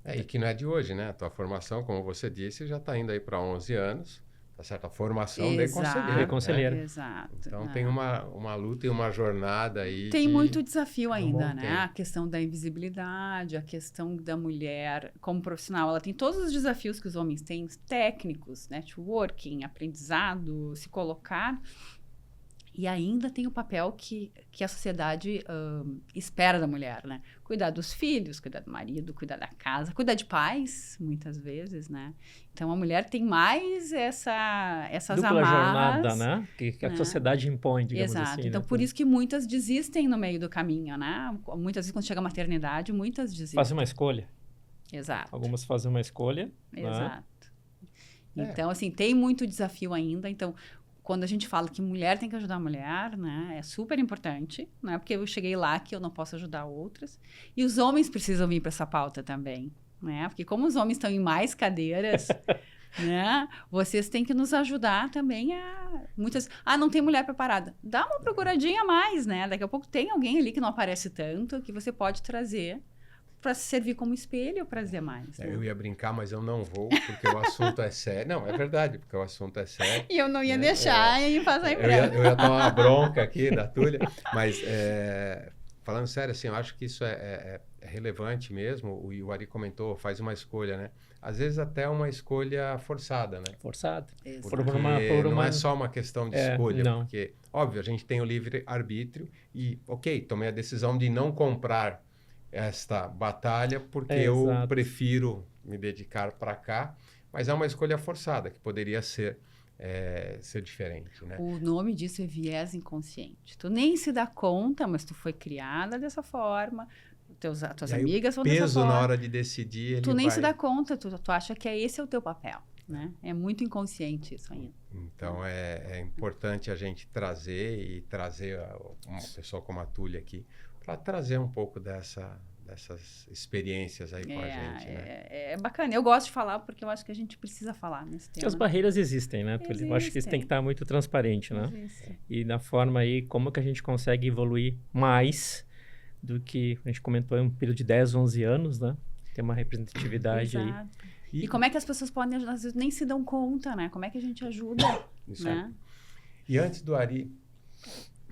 E que não é de hoje, né? A tua formação, como você disse, já está indo aí para 11 anos, certa formação Exato, de conselheira. Exato. Então tem uma luta e uma jornada aí. Tem muito desafio ainda, bom né? tempo. A questão da invisibilidade, a questão da mulher como profissional. Ela tem todos os desafios que os homens têm, técnicos, networking, aprendizado, se colocar. E ainda tem o papel que a sociedade espera da mulher, né? Cuidar dos filhos, cuidar do marido, cuidar da casa, cuidar de pais, muitas vezes, né? Então, a mulher tem mais essas Dupla amarras. jornada, né? Que a né? sociedade impõe, digamos Exato. assim. Então, né? por isso que muitas desistem no meio do caminho, né? Muitas vezes, quando chega a maternidade, muitas desistem. Fazem uma escolha. Exato. Algumas fazem uma escolha. Né? Exato. Então, assim, tem muito desafio ainda. Então, quando a gente fala que mulher tem que ajudar a mulher, né? É super importante, né? Porque eu cheguei lá que eu não posso ajudar outras. E os homens precisam vir para essa pauta também, né? Porque como os homens estão em mais cadeiras, né? Vocês têm que nos ajudar também a... não tem mulher preparada. Dá uma procuradinha a mais, né? Daqui a pouco tem alguém ali que não aparece tanto, que você pode trazer para servir como espelho para as demais. Né? Eu ia brincar, mas eu não vou, porque o assunto é sério. Não, é verdade, porque o assunto é sério. E eu não ia deixar e passar em branco. Eu ia tomar uma bronca aqui da Túlia, mas falando sério, assim, eu acho que isso é relevante mesmo. O Ari comentou, faz uma escolha, né? Às vezes até uma escolha forçada, né? Forçada. Porque não é só uma questão de escolha, não. porque, óbvio, a gente tem o livre-arbítrio e, ok, tomei a decisão de não comprar esta batalha porque eu prefiro me dedicar para cá, mas é uma escolha forçada que poderia ser diferente, né? O nome disso é viés inconsciente. Tu nem se dá conta, mas tu foi criada dessa forma, tuas amigas são dessa forma. O peso na hora de decidir, tu nem se dá conta, tu acha que esse é o teu papel, né? É muito inconsciente isso ainda. Então é importante a gente trazer uma pessoa como a Túlia aqui para trazer um pouco dessas experiências aí com a gente, né? É bacana. Eu gosto de falar porque eu acho que a gente precisa falar nesse tema. Porque as barreiras existem, né, Túlia? Eu acho que isso tem que estar muito transparente, né? E na forma aí, como que a gente consegue evoluir mais do que a gente comentou, é um período de 10, 11 anos, né? Tem uma representatividade aí. E como é que as pessoas podem ajudar? Às vezes nem se dão conta, né? Como é que a gente ajuda? Isso né? E antes do Ari,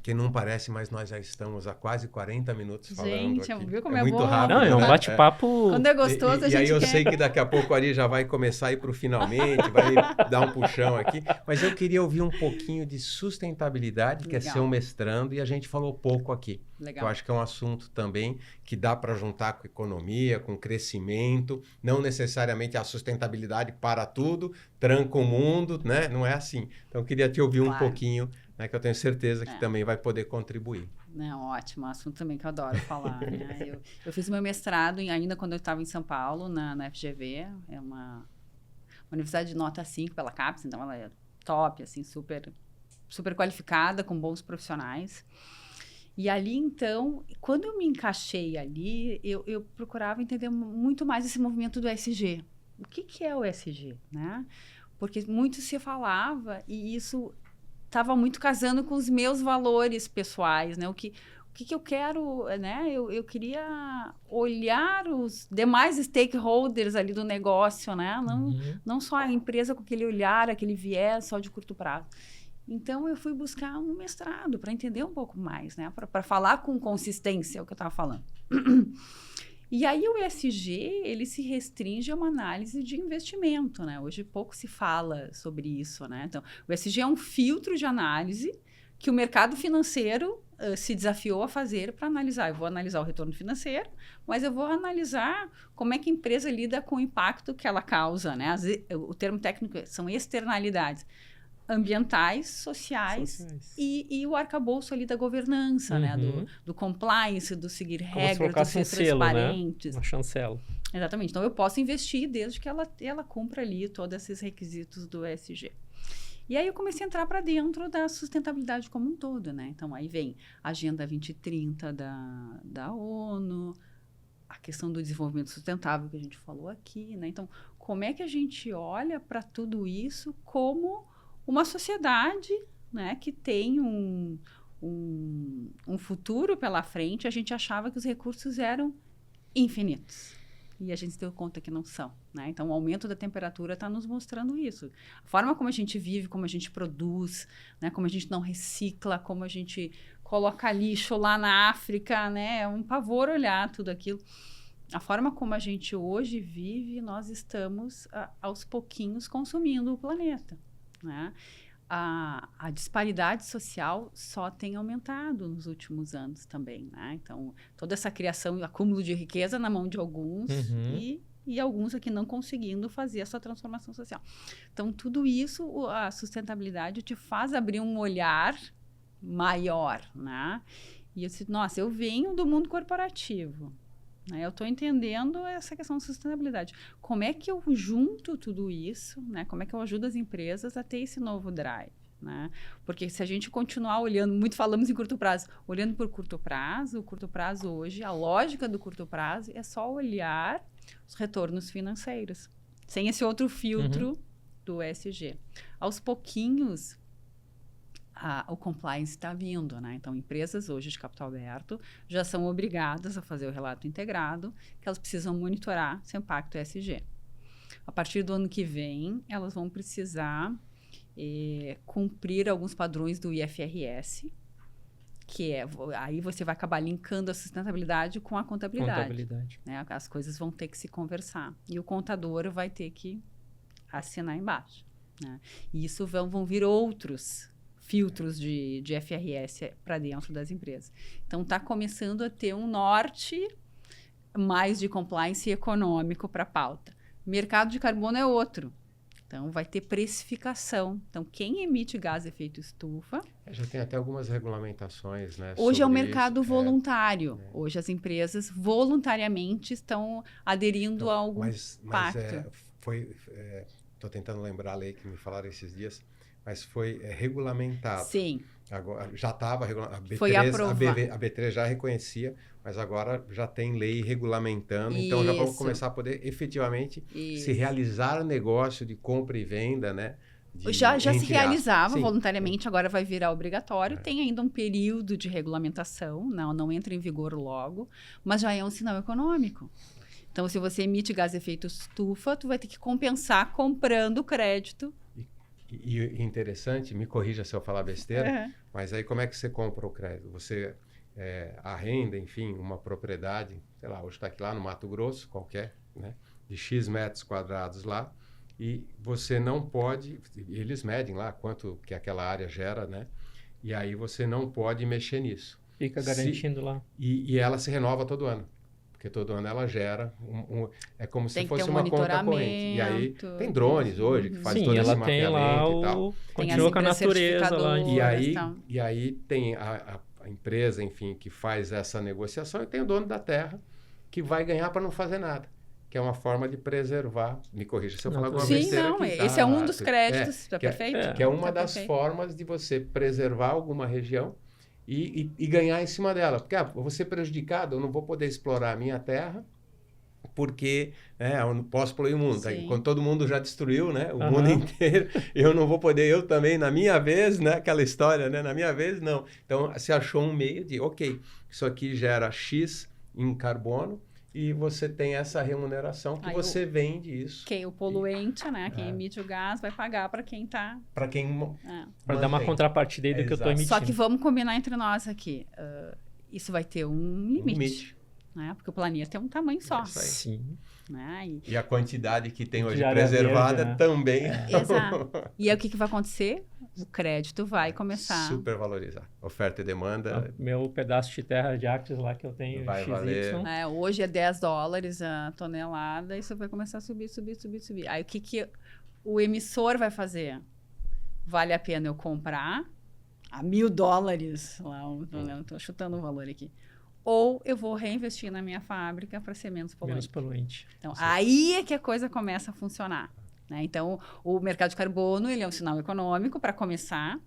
que não parece, mas nós já estamos há quase 40 minutos falando gente, aqui. Viu como muito bom? rápido. Não, é um bate-papo... Quando é gostoso, a gente E aí eu quer. sei que daqui a pouco o Ari já vai começar a ir para o finalmente, vai dar um puxão aqui. Mas eu queria ouvir um pouquinho de sustentabilidade, que é seu mestrando, e a gente falou pouco aqui. Legal. Eu acho que é um assunto também que dá para juntar com economia, com crescimento, não necessariamente a sustentabilidade para tudo, tranca o mundo, né? Não é assim. Então eu queria te ouvir um pouquinho, né, que eu tenho certeza que também vai poder contribuir. Não, ótimo, é um assunto também que eu adoro falar. Né? Eu fiz meu mestrado ainda quando eu estava em São Paulo, na FGV, é uma universidade de nota 5 pela CAPES, então ela é top, assim, super, super qualificada, com bons profissionais. E ali, então, quando eu me encaixei ali, eu procurava entender muito mais esse movimento do ESG. O que é o ESG, né? Porque muito se falava e isso estava muito casando com os meus valores pessoais, né? O que eu quero, né? Eu queria olhar os demais stakeholders ali do negócio, né? Não só a empresa com aquele olhar, aquele viés só de curto prazo. Então, eu fui buscar um mestrado para entender um pouco mais, né? Para falar com consistência, é o que eu estava falando. E aí, o ESG, ele se restringe a uma análise de investimento, né? Hoje, pouco se fala sobre isso, né? Então, o ESG é um filtro de análise que o mercado financeiro se desafiou a fazer para analisar. Eu vou analisar o retorno financeiro, mas eu vou analisar como é que a empresa lida com o impacto que ela causa, né? O termo técnico são externalidades ambientais, sociais. E o arcabouço ali da governança, né? Do compliance, do seguir regras, do ser transparentes. Né? Uma chancela. Exatamente. Então, eu posso investir desde que ela cumpra ali todos esses requisitos do ESG. E aí, eu comecei a entrar para dentro da sustentabilidade como um todo, né? Então, aí vem a Agenda 2030 da ONU, a questão do desenvolvimento sustentável que a gente falou aqui, né? Então, como é que a gente olha para tudo isso como uma sociedade, né, que tem um futuro pela frente? A gente achava que os recursos eram infinitos. e a gente se deu conta que não são, né? Então, o aumento da temperatura está nos mostrando isso. A forma como a gente vive, como a gente produz, né? Como a gente não recicla, como a gente coloca lixo lá na África, né? É um pavor olhar tudo aquilo. A forma como a gente hoje vive, nós estamos, aos pouquinhos, consumindo o planeta, né? A disparidade social só tem aumentado nos últimos anos também, né? Então, toda essa criação e acúmulo de riqueza na mão de alguns e alguns aqui não conseguindo fazer essa transformação social. Então, tudo isso, a sustentabilidade te faz abrir um olhar maior, né? E eu disse, nossa, eu venho do mundo corporativo, né? Eu estou entendendo essa questão de sustentabilidade. Como é que eu junto tudo isso, né? Como é que eu ajudo as empresas a ter esse novo drive, né? Porque se a gente continuar olhando, muito falamos em curto prazo, olhando por curto prazo, o curto prazo hoje, a lógica do curto prazo é só olhar os retornos financeiros, sem esse outro filtro do ESG. Aos pouquinhos, o compliance está vindo, né? Então, empresas hoje de capital aberto já são obrigadas a fazer o relato integrado, que elas precisam monitorar seu impacto ESG. A partir do ano que vem, elas vão precisar cumprir alguns padrões do IFRS, que aí você vai acabar linkando a sustentabilidade com a contabilidade. Né? As coisas vão ter que se conversar. E o contador vai ter que assinar embaixo. Né? E isso vão vir outros filtros de FRS para dentro das empresas. Então, está começando a ter um norte mais de compliance econômico para a pauta. Mercado de carbono é outro. Então, vai ter precificação. Então, quem emite gás de efeito estufa... Já tem até algumas regulamentações, né? Hoje é um mercado voluntário. Hoje as empresas voluntariamente estão aderindo a algum pacto. Estou tentando lembrar a lei que me falaram esses dias, mas foi regulamentado. Sim. Agora, já estava regulamentado. Foi aprovado. A B3 já reconhecia, mas agora já tem lei regulamentando. Isso. Então, já vamos começar a poder efetivamente se realizar negócio de compra e venda, né? Já se realizava voluntariamente, agora vai virar obrigatório. Tem ainda um período de regulamentação, não entra em vigor logo, mas já é um sinal econômico. Então, se você emite gás de efeito estufa, tu vai ter que compensar comprando crédito. E interessante, me corrija se eu falar besteira, mas aí como é que você compra o crédito? Você arrenda, enfim, uma propriedade, sei lá, hoje está aqui lá no Mato Grosso, qualquer, né, de X metros quadrados lá, e você não pode, eles medem lá quanto que aquela área gera, né, e aí você não pode mexer nisso. Fica garantindo lá. E ela se renova todo ano. Porque todo ano ela gera é como se fosse uma conta corrente. E aí tem drones hoje que fazem todo esse mapeamento e tal. Continua com a natureza lá. E aí tem a empresa, enfim, que faz essa negociação, e tem o dono da terra que vai ganhar para não fazer nada. Que é uma forma de preservar. Me corrija se eu falar alguma besteira. Esse é um dos créditos, está perfeito? Que é uma das formas de você preservar alguma região e ganhar em cima dela. Porque eu vou ser prejudicado, eu não vou poder explorar a minha terra, porque eu não posso poluir o mundo. Quando todo mundo já destruiu, né, o mundo inteiro, eu não vou poder, eu também, na minha vez, né, aquela história, né, na minha vez, não. Então, se achou um meio de, ok, isso aqui gera X em carbono, e você tem essa remuneração que você vende isso. O poluente, né? Quem emite o gás vai pagar para quem está... Para quem... Para dar uma contrapartida do que eu estou emitindo. Só que vamos combinar entre nós aqui. Isso vai ter um limite. Né? Porque o planeta é um tamanho só. Sim. Né? E a quantidade que tem hoje preservada verde, né? Também. Exato. E aí o que vai acontecer? O crédito vai começar... Supervalorizar. Oferta e demanda. Meu pedaço de terra de Acres lá que eu tenho. Vai valer. Hoje é $10 a tonelada. Isso vai começar a subir. Aí o que o emissor vai fazer? Vale a pena eu comprar a $1.000? Estou chutando o valor aqui. Ou eu vou reinvestir na minha fábrica para ser menos poluente. Então, aí é que a coisa começa a funcionar. Né? Então, o mercado de carbono ele é um sinal econômico para começar.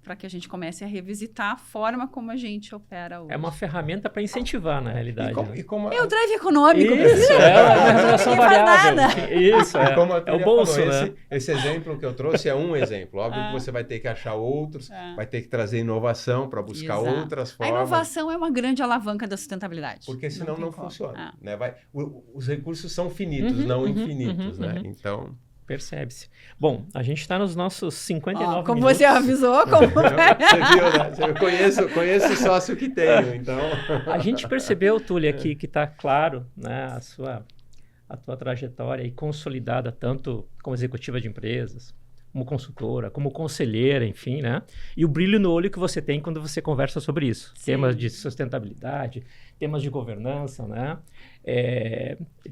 para que a gente comece a revisitar a forma como a gente opera hoje. É uma ferramenta para incentivar, na realidade. É o drive econômico. Isso, é a remuneração variável. Isso, é o bolso, falou, né? Esse exemplo que eu trouxe é um exemplo. Óbvio que você vai ter que achar outros, vai ter que trazer inovação para buscar outras formas. A inovação é uma grande alavanca da sustentabilidade. Porque senão não funciona. Né? Os recursos são finitos, não infinitos. Né? Então... Percebe-se. Bom, a gente está nos nossos 59 como minutos. Você avisou, como... Você viu, né? Eu conheço o sócio que tenho, então... A gente percebeu, Túlia, que está claro, né, a tua trajetória aí consolidada tanto como executiva de empresas, como consultora, como conselheira, enfim, né? E o brilho no olho que você tem quando você conversa sobre isso. Sim. Temas de sustentabilidade, temas de governança, né?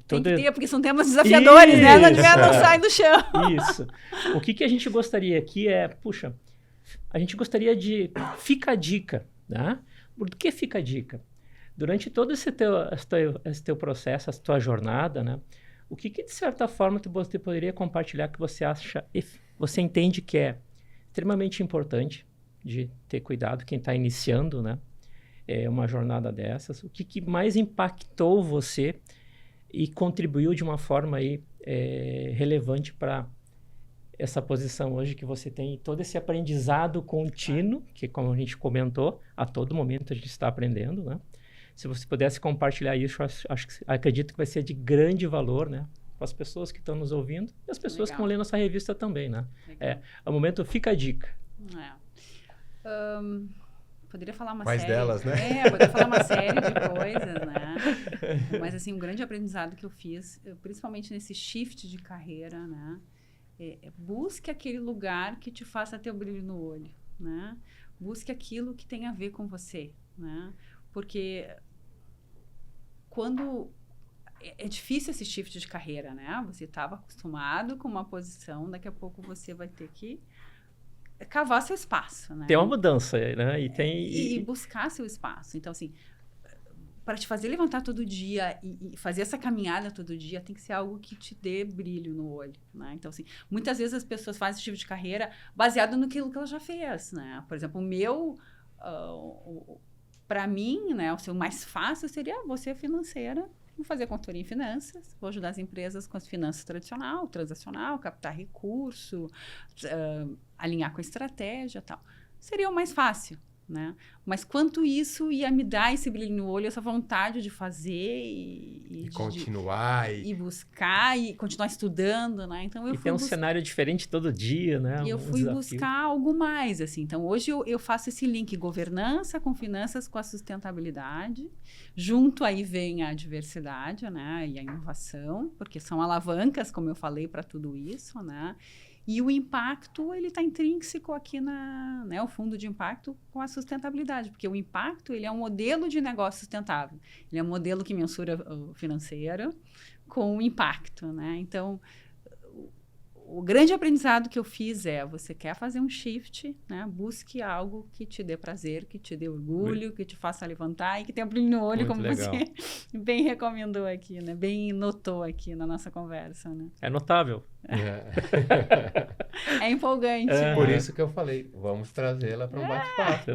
Tem que ter, porque são temas desafiadores, né? Não sai do chão. Isso. O que a gente gostaria aqui puxa, a gente gostaria de... Fica a dica, né? Por que fica a dica? Durante todo esse teu processo, essa tua jornada, né? O que de certa forma você poderia compartilhar que você entende que é extremamente importante de ter cuidado, quem está iniciando, né? Uma jornada dessas, o que mais impactou você e contribuiu de uma forma aí, relevante para essa posição hoje que você tem, todo esse aprendizado contínuo, que como a gente comentou, a todo momento a gente está aprendendo, né? Se você pudesse compartilhar isso, acredito que vai ser de grande valor, né? Para as pessoas que estão nos ouvindo e as pessoas que vão ler nossa revista também, né? Ao momento, fica a dica. Poderia falar uma mais série... delas, né? Poderia falar uma série de coisas, né? Mas, assim, um grande aprendizado que eu fiz, principalmente nesse shift de carreira, né? Busque aquele lugar que te faça ter o brilho no olho, né? Busque aquilo que tem a ver com você, né? Porque quando... É difícil esse shift de carreira, né? Você estava acostumado com uma posição, daqui a pouco você vai ter que cavar seu espaço, né? Tem uma mudança, né? E buscar seu espaço. Então, assim, para te fazer levantar todo dia e fazer essa caminhada todo dia, tem que ser algo que te dê brilho no olho, né? Então, assim, muitas vezes as pessoas fazem esse tipo de carreira baseado naquilo que ela já fez, né? Por exemplo, o meu... para mim, né, o mais fácil seria você financeira, vou fazer consultoria em finanças, vou ajudar as empresas com as finanças transacional, captar recurso, alinhar com a estratégia e tal. Seria o mais fácil, né? Mas quanto isso ia me dar esse brilho no olho, essa vontade de fazer e continuar. E buscar e continuar estudando, né? Então, eu tem um cenário diferente todo dia, né? E eu fui buscar algo mais, assim. Então, hoje eu faço esse link governança com finanças com a sustentabilidade. Junto aí vem a diversidade, né? E a inovação, porque são alavancas, como eu falei, para tudo isso, né? E o impacto, ele está intrínseco aqui o fundo de impacto com a sustentabilidade, porque o impacto, ele é um modelo de negócio sustentável. Ele é um modelo que mensura o financeiro com o impacto, né? Então, o grande aprendizado que eu fiz você quer fazer um shift, né? Busque algo que te dê prazer, que te dê orgulho, que te faça levantar e que tenha brilho no olho, como legal. Você bem recomendou aqui, né? Bem notou aqui na nossa conversa, né? É notável. É empolgante. Por isso que eu falei, vamos trazê-la para um bate-papo.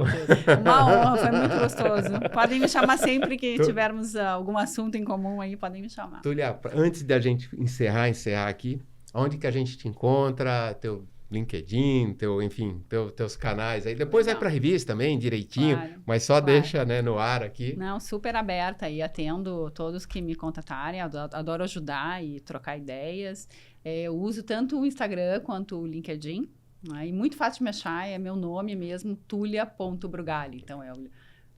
Uma honra, foi muito gostoso. Podem me chamar sempre que tivermos algum assunto em comum aí, podem me chamar. Túlia, antes da gente encerrar aqui, onde que a gente te encontra, teu LinkedIn, teus canais aí. Depois vai para a revista também, direitinho, claro, mas só deixa, né, no ar aqui. Não, super aberta aí, atendo todos que me contatarem, adoro ajudar e trocar ideias. Eu uso tanto o Instagram quanto o LinkedIn, né, e muito fácil de me achar, é meu nome mesmo, tulia.brugali. Então, é o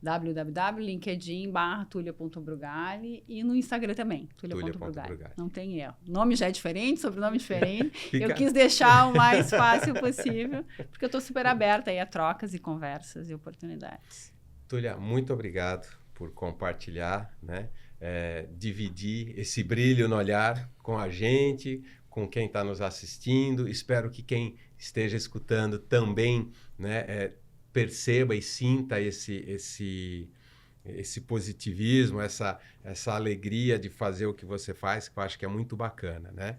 www.linkedin.tulia.brugali e no Instagram também, tulia.brugali. Não tem erro. Nome já é diferente, sobrenome diferente. Eu quis deixar o mais fácil possível, porque eu estou super aberta aí a trocas e conversas e oportunidades. Túlia, muito obrigado por compartilhar, né? Dividir esse brilho no olhar com a gente, com quem está nos assistindo. Espero que quem esteja escutando também, né, perceba e sinta esse positivismo, essa alegria de fazer o que você faz, que eu acho que é muito bacana, né?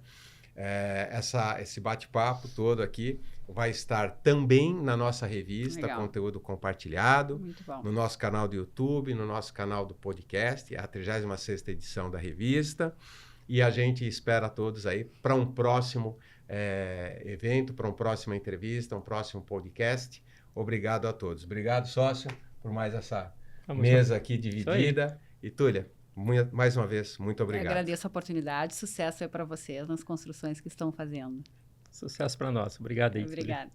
esse bate-papo todo aqui vai estar também na nossa revista, Legal. conteúdo compartilhado, Muito bom. no nosso canal do YouTube, no nosso canal do podcast, é a 36ª edição da revista. E a gente espera todos aí para um próximo evento, para uma próxima entrevista, um próximo podcast. Obrigado a todos. Obrigado, sócio, por mais essa mesa aqui dividida. E, Túlia, mais uma vez, muito obrigado. Eu agradeço a oportunidade. Sucesso aí para vocês nas construções que estão fazendo. Sucesso para nós. Obrigado aí. Obrigada.